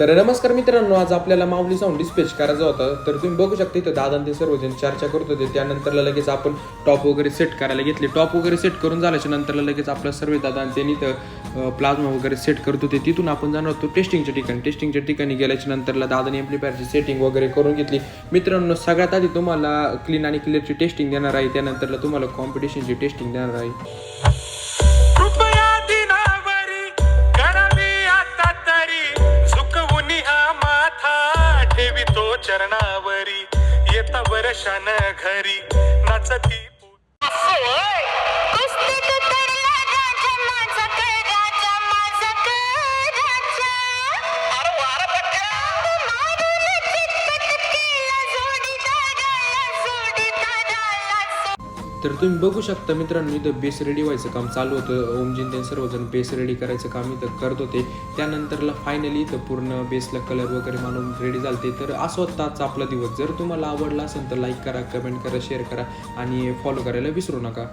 तर नमस्कार मित्रांनो, आज आपल्याला माऊली साऊंड डिस्पॅच करायचा होता. तर तुम्ही बघू शकता इथं दादा ते सर्वजण चर्चा करत होते. त्यानंतरला लगेच आपण टॉप वगैरे सेट करायला घेतले. टॉप वगैरे सेट करून झाल्याच्या नंतरला लगेच आपला सर्व दादा त्यांनी इथं प्लाझ्मा वगैरे सेट करत होते. तिथून आपण जाणार होतो टेस्टिंगच्या ठिकाणी गेल्याच्या नंतरला दादाने एम्प्लिफायरची सेटिंग वगैरे करून घेतली. मित्रांनो, सगळ्यात आधी तुम्हाला क्लीन आणि क्लिअरची टेस्टिंग देणार आहे. त्यानंतरला तुम्हाला कॉम्पिटिशनची टेस्टिंग देणार आहे. चरणावरी येता वर्षान घरी नाचती तर तुम्ही बघू शकता मित्रांनो, इथं बेस रेडी व्हायचं काम चालू होतं. ओमजीन ते सर्वजण बेस रेडी करायचं काम इथं करत होते. त्यानंतरला फायनली इथं पूर्ण बेसला कलर वगैरे मानून रेडी झालते. तर असं होताच आपला दिवस. जर तुम्हाला आवडला असेल तर लाईक करा, कमेंट करा, शेअर करा आणि फॉलो करायला विसरू नका.